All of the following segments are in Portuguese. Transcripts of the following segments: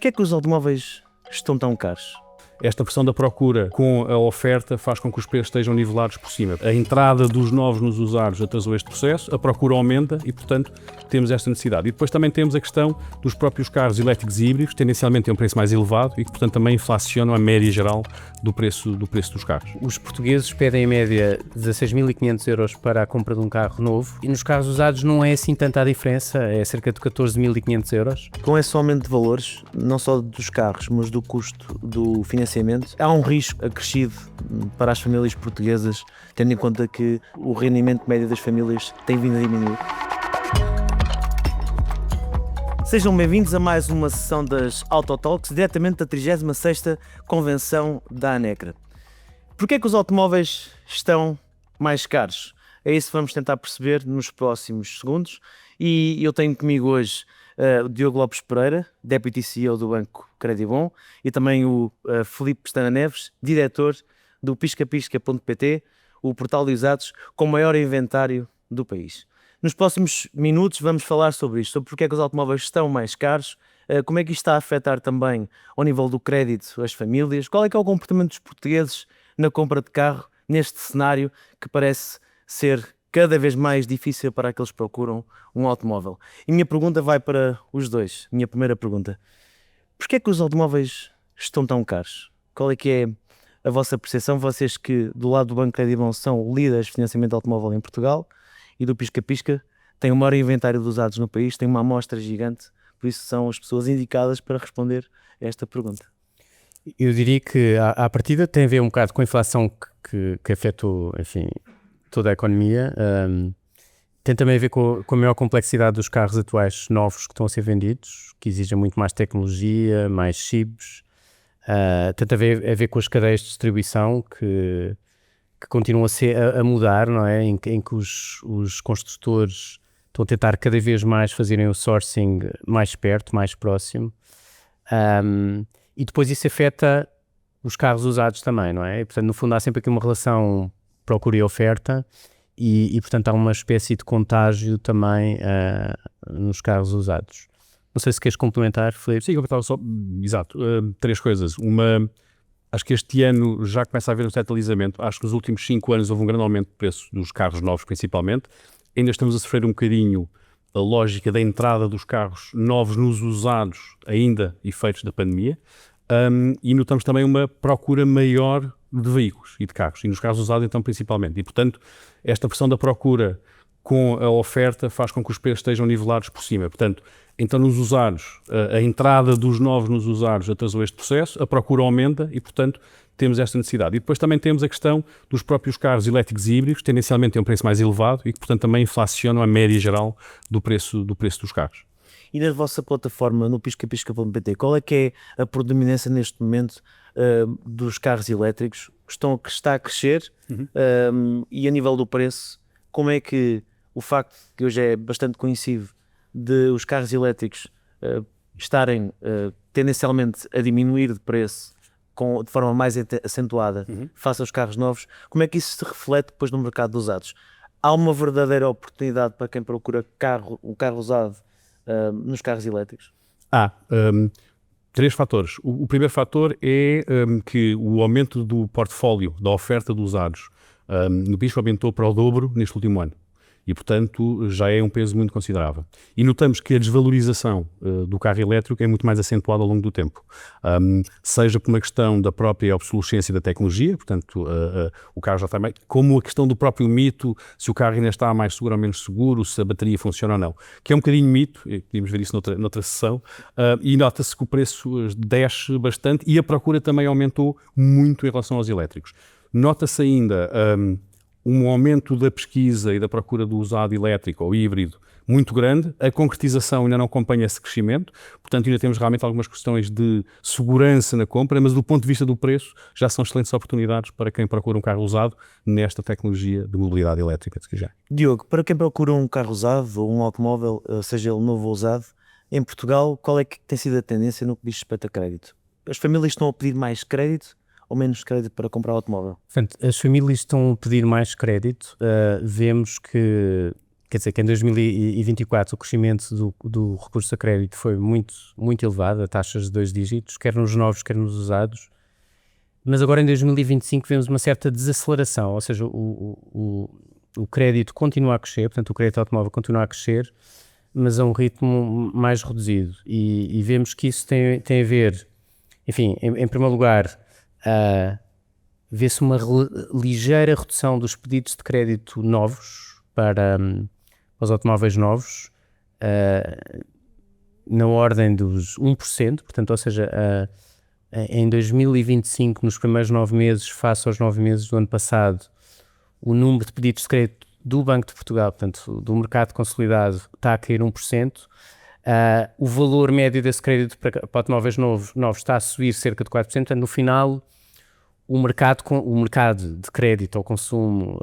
Porquê é que os automóveis estão tão caros? Esta pressão da procura com a oferta faz com que os preços estejam nivelados por cima. A entrada dos novos nos usados atrasou este processo, a procura aumenta e, portanto, temos esta necessidade. E depois também temos a questão dos próprios carros elétricos e híbridos, que tendencialmente têm um preço mais elevado e que, portanto, também inflacionam a média geral do preço dos carros. Os portugueses pedem em média 16.500 euros para a compra de um carro novo e nos carros usados não é assim tanta a diferença, é cerca de 14.500 euros. Com esse aumento de valores, não só dos carros, mas do custo do financiamento, há um risco acrescido para as famílias portuguesas, tendo em conta que o rendimento médio das famílias tem vindo a diminuir. Sejam bem-vindos a mais uma sessão das Autotalks, diretamente da 36ª Convenção da ANECRA. Porquê é que os automóveis estão mais caros? É isso que vamos tentar perceber nos próximos segundos. E eu tenho comigo hoje o Diogo Lopes Pereira, Deputy CEO do Banco Credibom, e também o Filipe Pestana Neves, diretor do piscapisca.pt, o portal de usados com o maior inventário do país. Nos próximos minutos vamos falar sobre isto, sobre porque é que os automóveis estão mais caros, como é que isto está a afetar também ao nível do crédito as famílias, qual é que é o comportamento dos portugueses na compra de carro neste cenário que parece ser cada vez mais difícil para aqueles que procuram um automóvel. E minha pergunta vai para os dois. Minha primeira pergunta: porquê é que os automóveis estão tão caros? Qual é que é a vossa percepção? Vocês que do lado do Banco Credibom são líderes de financiamento de automóvel em Portugal e do Pisca Pisca têm o maior inventário de usados no país, têm uma amostra gigante, por isso são as pessoas indicadas para responder a esta pergunta. Eu diria que à partida tem a ver um bocado com a inflação que afetou, enfim, toda a economia. Tem também a ver com a maior complexidade dos carros atuais novos que estão a ser vendidos, que exigem muito mais tecnologia, mais chips. Tem a ver com as cadeias de distribuição que continuam a mudar, não é? Em que os construtores estão a tentar cada vez mais fazerem o sourcing mais perto, mais próximo. E depois isso afeta os carros usados também, não é? E, portanto, no fundo há sempre aqui uma relação procura e oferta e portanto há uma espécie de contágio também nos carros usados. Não sei se queres complementar, Filipe. Sim, complementava só, exato, três coisas. Uma, acho que este ano já começa a haver um certo alisamento. Acho que nos últimos 5 anos houve um grande aumento de preço dos carros novos principalmente. Ainda estamos a sofrer um bocadinho a lógica da entrada dos carros novos nos usados, ainda efeitos da pandemia. E notamos também uma procura maior de veículos e de carros, e nos carros usados então principalmente. E portanto, esta pressão da procura com a oferta faz com que os preços estejam nivelados por cima. Portanto, então nos usados, a entrada dos novos nos usados atrasou este processo, a procura aumenta e portanto temos esta necessidade. E depois também temos a questão dos próprios carros elétricos e híbridos, que tendencialmente têm um preço mais elevado e que portanto também inflacionam a média geral do preço dos carros. E na vossa plataforma, no piscapisca.pt, qual é que é a predominância neste momento dos carros elétricos que está a crescer? E a nível do preço, como é que o facto que hoje é bastante conhecido de os carros elétricos estarem tendencialmente a diminuir de preço de forma mais acentuada face aos carros novos, como é que isso se reflete depois no mercado dos usados? Há uma verdadeira oportunidade para quem procura um carro usado nos carros elétricos? Três fatores. O primeiro fator é que o aumento do portfólio, da oferta de usados no Pisca aumentou para o dobro neste último ano. E, portanto, já é um peso muito considerável. E notamos que a desvalorização do carro elétrico é muito mais acentuada ao longo do tempo. Seja por uma questão da própria obsolescência da tecnologia, portanto, o carro já está bem, como a questão do próprio mito, se o carro ainda está mais seguro ou menos seguro, se a bateria funciona ou não. Que é um bocadinho mito, e podíamos ver isso noutra sessão, e nota-se que o preço desce bastante e a procura também aumentou muito em relação aos elétricos. Nota-se ainda um aumento da pesquisa e da procura do usado elétrico ou híbrido muito grande, a concretização ainda não acompanha esse crescimento, portanto ainda temos realmente algumas questões de segurança na compra, mas do ponto de vista do preço já são excelentes oportunidades para quem procura um carro usado nesta tecnologia de mobilidade elétrica, se quiser. Diogo, para quem procura um carro usado ou um automóvel, seja ele novo ou usado, em Portugal, qual é que tem sido a tendência no que diz respeito a crédito? As famílias estão a pedir mais crédito ou menos crédito para comprar o automóvel? Portanto, as famílias estão a pedir mais crédito. Vemos que quer dizer que em 2024 o crescimento do recurso a crédito foi muito, muito elevado, a taxas de 2 dígitos, quer nos novos, quer nos usados. Mas agora em 2025 vemos uma certa desaceleração, ou seja, o crédito continua a crescer, portanto o crédito automóvel continua a crescer, mas a um ritmo mais reduzido. E vemos que isso tem a ver, enfim, em primeiro lugar, vê-se uma ligeira redução dos pedidos de crédito novos para os automóveis novos, na ordem dos 1%, portanto, ou seja, em 2025, nos primeiros 9 meses, face aos 9 meses do ano passado, o número de pedidos de crédito do Banco de Portugal, portanto, do mercado consolidado, está a cair 1%. O valor médio desse crédito para automóveis novos está a subir cerca de 4%. Portanto, no final, o mercado de crédito ao consumo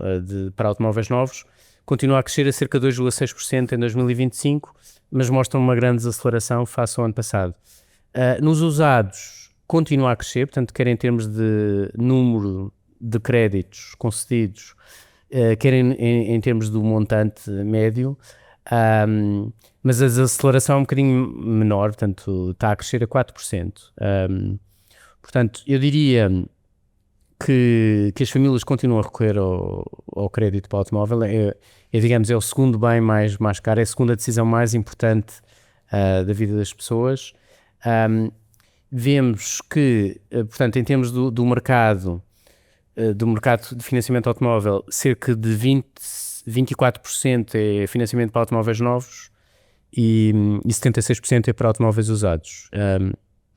para automóveis novos continua a crescer a cerca de 2,6% em 2025, mas mostra uma grande desaceleração face ao ano passado. Nos usados, continua a crescer, portanto, quer em termos de número de créditos concedidos, quer em termos do montante médio, mas a desaceleração é um bocadinho menor, portanto, está a crescer a 4%. Portanto, eu diria que as famílias continuam a recorrer ao crédito para o automóvel. Digamos, é o segundo bem mais caro, é a segunda decisão mais importante da vida das pessoas. Vemos que, portanto, em termos do mercado de financiamento automóvel, cerca de 24% é financiamento para automóveis novos e 76% é para automóveis usados.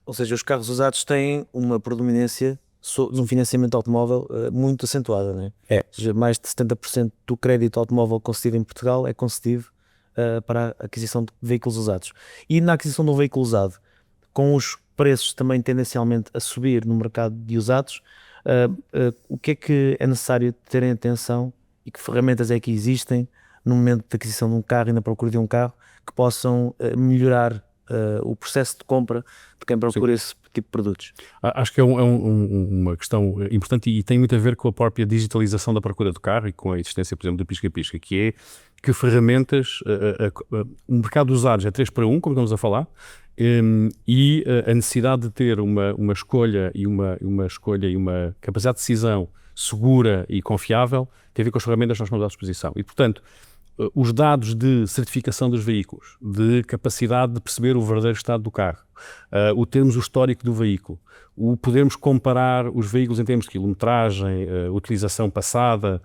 Ou seja, os carros usados têm uma predominância de um financiamento automóvel muito acentuada, não é? Ou seja, mais de 70% do crédito automóvel concedido em Portugal é concedido para a aquisição de veículos usados. E na aquisição de um veículo usado, com os preços também tendencialmente a subir no mercado de usados, o que é necessário terem atenção e que ferramentas é que existem no momento de aquisição de um carro e na procura de um carro que possam melhorar o processo de compra de quem procura esse tipo de produtos? Acho que é uma questão importante e tem muito a ver com a própria digitalização da procura do carro e com a existência, por exemplo, do pisca-pisca, que é que ferramentas, o mercado dos usados é 3 para 1, como estamos a falar, e a necessidade de ter uma escolha e uma capacidade de decisão segura e confiável tem a ver com as ferramentas que nós temos à disposição. E, portanto, os dados de certificação dos veículos, de capacidade de perceber o verdadeiro estado do carro, o termos o histórico do veículo, o podermos comparar os veículos em termos de quilometragem, utilização passada,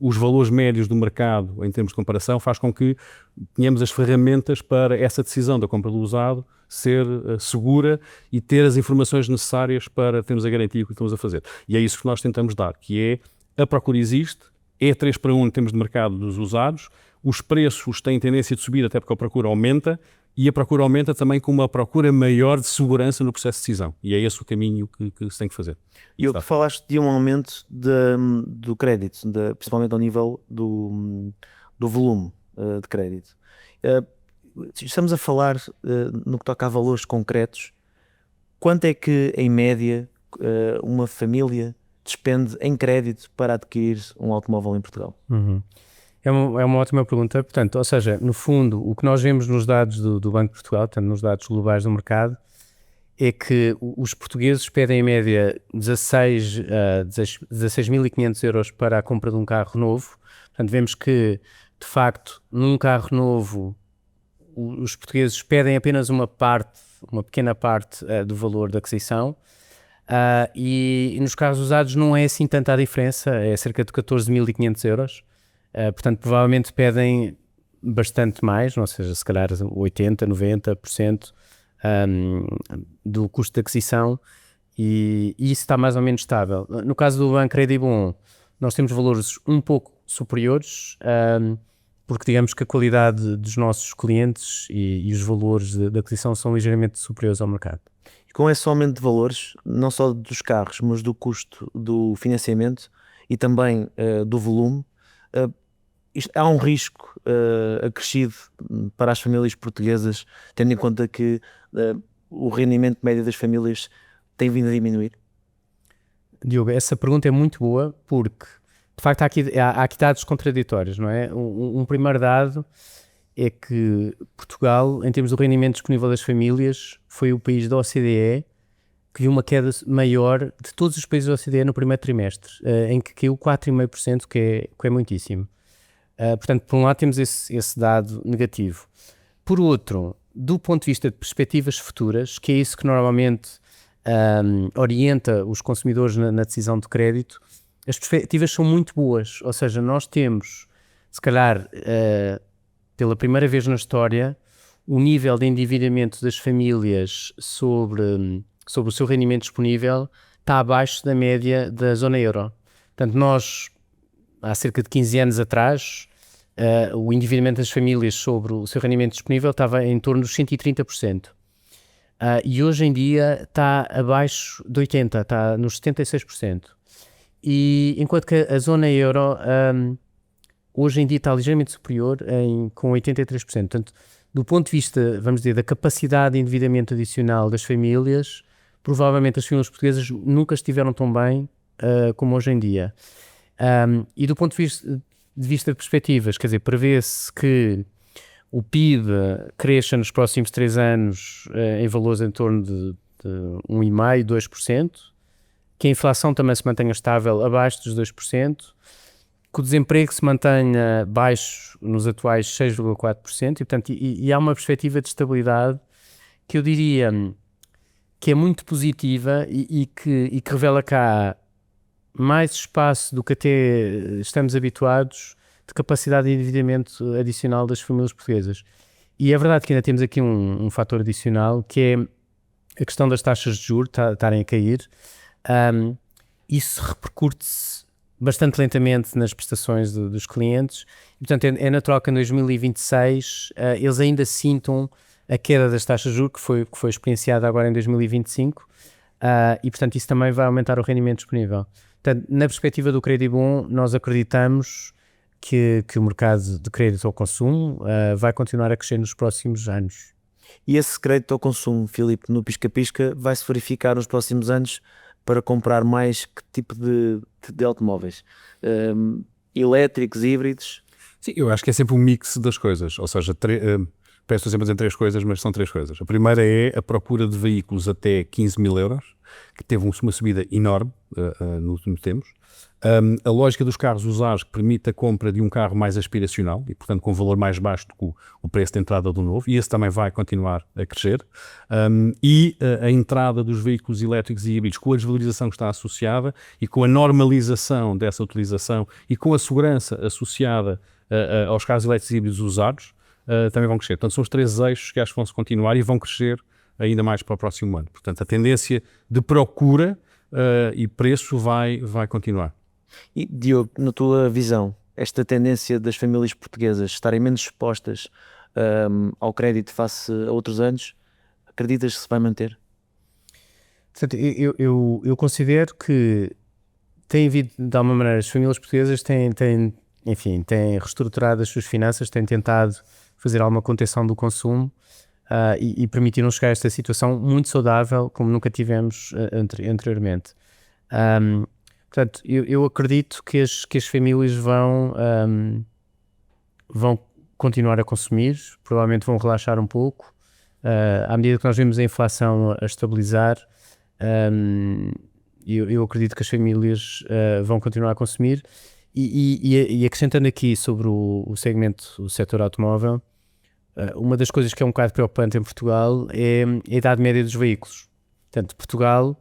os valores médios do mercado em termos de comparação, faz com que tenhamos as ferramentas para essa decisão da compra do usado ser segura e ter as informações necessárias para termos a garantia que estamos a fazer. E é isso que nós tentamos dar, que é a procura existe, é 3 para 1 em termos de mercado dos usados, os preços têm tendência de subir até porque a procura aumenta e a procura aumenta também com uma procura maior de segurança no processo de decisão. E é esse o caminho que se tem que fazer. E o que falaste de um aumento do crédito, principalmente ao nível do volume de crédito. Estamos a falar, no que toca a valores concretos, quanto é que, em média, uma família despende em crédito para adquirir um automóvel em Portugal? É uma ótima pergunta. Portanto, ou seja, no fundo, o que nós vemos nos dados do Banco de Portugal, portanto, nos dados globais do mercado, é que os portugueses pedem em média 16.500 euros para a compra de um carro novo. Portanto, vemos que, de facto, num carro novo, os portugueses pedem apenas uma pequena parte do valor da aquisição. E nos carros usados não é assim tanta a diferença, é cerca de 14.500 euros. Portanto, provavelmente pedem bastante mais, ou seja, se calhar 80%, 90% do custo de aquisição, e isso está mais ou menos estável. No caso do Banco Credibon, nós temos valores um pouco superiores, porque digamos que a qualidade dos nossos clientes e os valores de aquisição são ligeiramente superiores ao mercado. E com esse aumento de valores, não só dos carros, mas do custo do financiamento e também do volume, há um risco acrescido para as famílias portuguesas, tendo em conta que o rendimento médio das famílias tem vindo a diminuir? Diogo, essa pergunta é muito boa porque, de facto, há aqui dados contraditórios, não é? Um primeiro dado é que Portugal, em termos do rendimento disponível das famílias, foi o país da OCDE que viu uma queda maior de todos os países da OCDE no primeiro trimestre, em que caiu 4,5%, que é muitíssimo. Portanto, por um lado temos esse dado negativo. Por outro, do ponto de vista de perspectivas futuras, que é isso que normalmente orienta os consumidores na decisão de crédito, as perspectivas são muito boas. Ou seja, nós temos, se calhar, pela primeira vez na história, o nível de endividamento das famílias sobre o seu rendimento disponível está abaixo da média da zona euro. Portanto, nós, há cerca de 15 anos atrás, o endividamento das famílias sobre o seu rendimento disponível estava em torno dos 130%. E hoje em dia está abaixo de 80%, está nos 76%. E enquanto que a zona euro hoje em dia está ligeiramente superior com 83%. Portanto, do ponto de vista, vamos dizer, da capacidade de endividamento adicional das famílias, provavelmente as famílias portuguesas nunca estiveram tão bem como hoje em dia. E do ponto de vista de perspectivas, quer dizer, prevê-se que o PIB cresça nos próximos 3 anos em valores em torno de 1,5%, 2%, que a inflação também se mantenha estável abaixo dos 2%, que o desemprego se mantenha baixo nos atuais 6,4%, e, portanto, há uma perspectiva de estabilidade que eu diria que é muito positiva e que revela que há mais espaço do que até estamos habituados de capacidade de endividamento adicional das famílias portuguesas. E é verdade que ainda temos aqui um fator adicional, que é a questão das taxas de juros estarem a cair. Isso repercute-se bastante lentamente nas prestações dos clientes. E, portanto, é natural que em 2026 eles ainda sintam a queda das taxas de juros que foi experienciada agora em 2025 e, portanto, isso também vai aumentar o rendimento disponível. Portanto, na perspectiva do crédito bom, nós acreditamos que o mercado de crédito ao consumo vai continuar a crescer nos próximos anos. E esse crédito ao consumo, Filipe, no pisca-pisca, vai-se verificar nos próximos anos para comprar mais que tipo de automóveis? Elétricos, híbridos? Sim, eu acho que é sempre um mix das coisas, ou seja, peço sempre a dizer 3 coisas, mas são 3 coisas. A primeira é a procura de veículos até 15 mil euros, que teve uma subida enorme nos últimos tempos. A lógica dos carros usados que permite a compra de um carro mais aspiracional e, portanto, com um valor mais baixo do que o preço de entrada do novo, e esse também vai continuar a crescer. E a entrada dos veículos elétricos e híbridos, com a desvalorização que está associada e com a normalização dessa utilização e com a segurança associada aos carros elétricos e híbridos usados, também vão crescer. Portanto, são os 3 eixos que acho que vão se continuar e vão crescer ainda mais para o próximo ano. Portanto, a tendência de procura e preço vai continuar. E, Diogo, na tua visão, esta tendência das famílias portuguesas estarem menos expostas ao crédito face a outros anos, acreditas que se vai manter? Portanto, eu considero que tem havido, de alguma maneira, as famílias portuguesas têm reestruturado as suas finanças, têm tentado fazer alguma contenção do consumo e permitiram chegar a esta situação muito saudável, como nunca tivemos anteriormente. Portanto, eu acredito que as famílias vão continuar a consumir, provavelmente vão relaxar um pouco, à medida que nós vemos a inflação a estabilizar. Eu acredito que as famílias vão continuar a consumir e acrescentando aqui sobre o segmento, o setor automóvel, uma das coisas que é um bocado preocupante em Portugal é a idade média dos veículos. Portanto, Portugal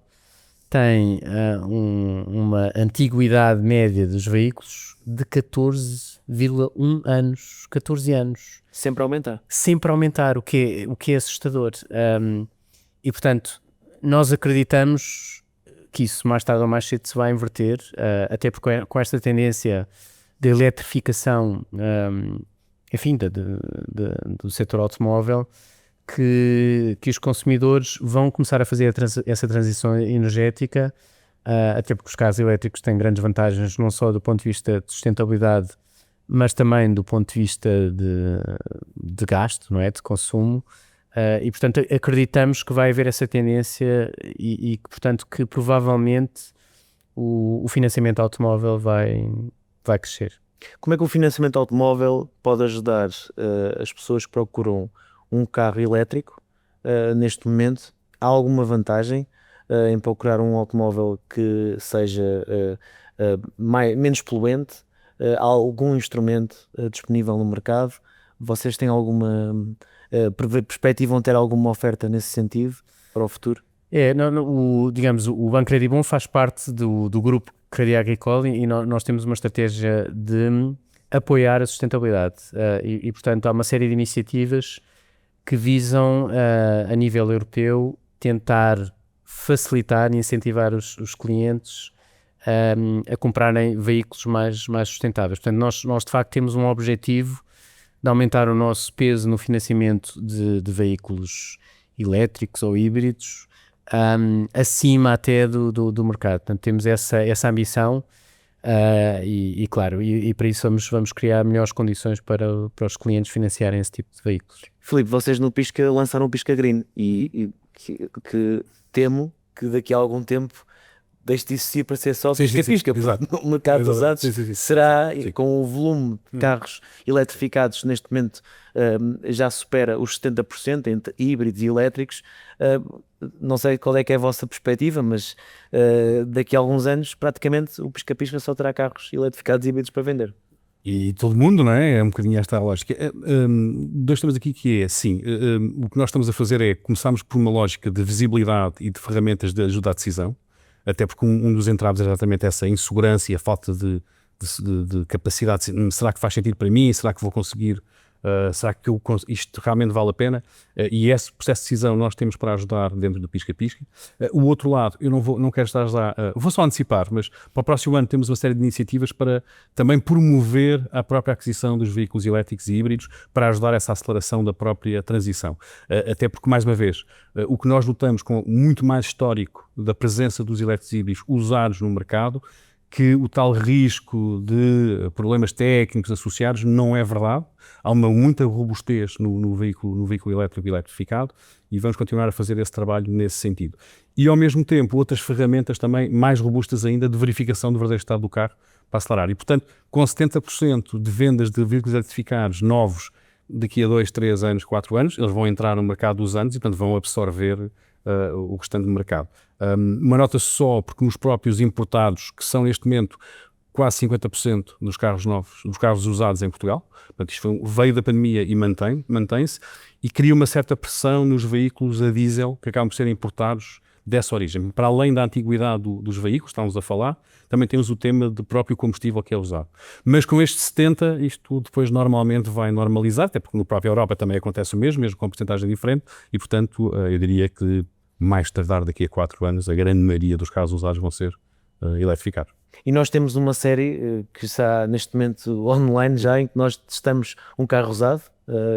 tem uma antiguidade média dos veículos de 14,1 anos, 14 anos. Sempre a aumentar. Sempre a aumentar, o que é assustador. E, portanto, nós acreditamos que isso mais tarde ou mais cedo se vai inverter, até porque com esta tendência de eletrificação, do setor automóvel, que os consumidores vão começar a fazer essa transição energética, até porque os carros elétricos têm grandes vantagens, não só do ponto de vista de sustentabilidade, mas também do ponto de vista de gasto, não é? De consumo. E, portanto, acreditamos que vai haver essa tendência e que, portanto, que provavelmente o financiamento automóvel vai crescer. Como é que o financiamento automóvel pode ajudar as pessoas que procuram um carro elétrico neste momento? Há alguma vantagem em procurar um automóvel que seja menos poluente? Há algum instrumento disponível no mercado? Vocês têm alguma perspectiva de ter alguma oferta nesse sentido para o futuro? Digamos, o Banco Credibon faz parte do grupo Crédit Agricole e nós temos uma estratégia de apoiar a sustentabilidade e, portanto, há uma série de iniciativas que visam, a nível europeu, tentar facilitar e incentivar os clientes a comprarem veículos mais sustentáveis. Portanto, nós de facto temos um objetivo de aumentar o nosso peso no financiamento de veículos elétricos ou híbridos acima até do mercado. Portanto, temos essa ambição claro, para isso vamos criar melhores condições para os clientes financiarem esse tipo de veículos. Filipe, vocês no Pisca lançaram o Pisca Green e que temo que daqui a algum tempo deixe de existir para ser só Pisca-Pisca, porque no mercado dos usados será, com o volume de carros eletrificados neste momento já supera os 70% entre híbridos e elétricos. Não sei qual é que é a vossa perspectiva, mas daqui a alguns anos praticamente o Pisca-Pisca só terá carros eletrificados e híbridos para vender. E todo mundo, não é? É um bocadinho esta a lógica. Dois temas aqui que é, sim, o que nós estamos a fazer é, começamos por uma lógica de visibilidade e de ferramentas de ajuda à decisão, até porque um dos entraves é exatamente essa insegurança e a falta de capacidade. Será que faz sentido para mim? Será que vou conseguir? Será que isto realmente vale a pena? E esse processo de decisão nós temos para ajudar dentro do Pisca-Pisca. O outro lado, eu não quero estar já, vou só antecipar, mas para o próximo ano temos uma série de iniciativas para também promover a própria aquisição dos veículos elétricos e híbridos para ajudar essa aceleração da própria transição. Até porque, mais uma vez, o que nós lutamos com muito mais histórico da presença dos elétricos e híbridos usados no mercado, que o tal risco de problemas técnicos associados não é verdade. Há muita robustez no veículo elétrico e eletrificado e vamos continuar a fazer esse trabalho nesse sentido. E ao mesmo tempo outras ferramentas também mais robustas ainda de verificação do verdadeiro estado do carro para acelerar. E portanto, com 70% de vendas de veículos eletrificados novos daqui a 2, 3 anos, 4 anos, eles vão entrar no mercado dos anos e portanto vão absorver o restante do mercado. Uma nota só, porque nos próprios importados, que são neste momento quase 50% dos carros novos, dos carros usados em Portugal, portanto isto veio da pandemia e mantém-se, e cria uma certa pressão nos veículos a diesel que acabam por ser importados dessa origem. Para além da antiguidade dos veículos, estamos a falar, também temos o tema do próprio combustível que é usado. Mas com este 70, isto depois normalmente vai normalizar, até porque na própria Europa também acontece o mesmo com porcentagem diferente, e portanto eu diria que mais tardar daqui a 4 anos, a grande maioria dos carros usados vão ser eletrificados. E nós temos uma série que está neste momento online já, em que nós testamos um carro usado,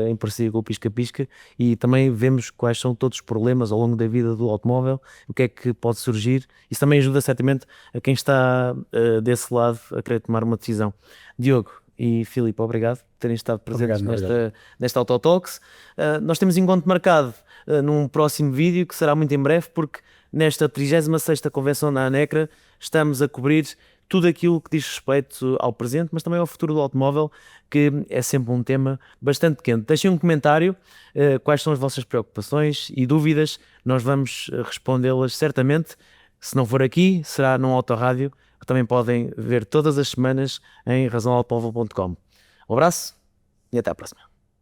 em parceria com o Pisca-Pisca, e também vemos quais são todos os problemas ao longo da vida do automóvel, o que é que pode surgir. Isso também ajuda certamente a quem está desse lado a querer tomar uma decisão. Diogo e Filipe, obrigado por terem estado presentes nesta Autotalks. Nós temos encontro marcado num próximo vídeo, que será muito em breve, porque nesta 36ª Convenção da ANECRA estamos a cobrir tudo aquilo que diz respeito ao presente, mas também ao futuro do automóvel, que é sempre um tema bastante quente. Deixem um comentário, quais são as vossas preocupações e dúvidas, nós vamos respondê-las certamente. Se não for aqui, será num autorádio, que também podem ver todas as semanas em razãoautomóvel.com. Um abraço e até à próxima.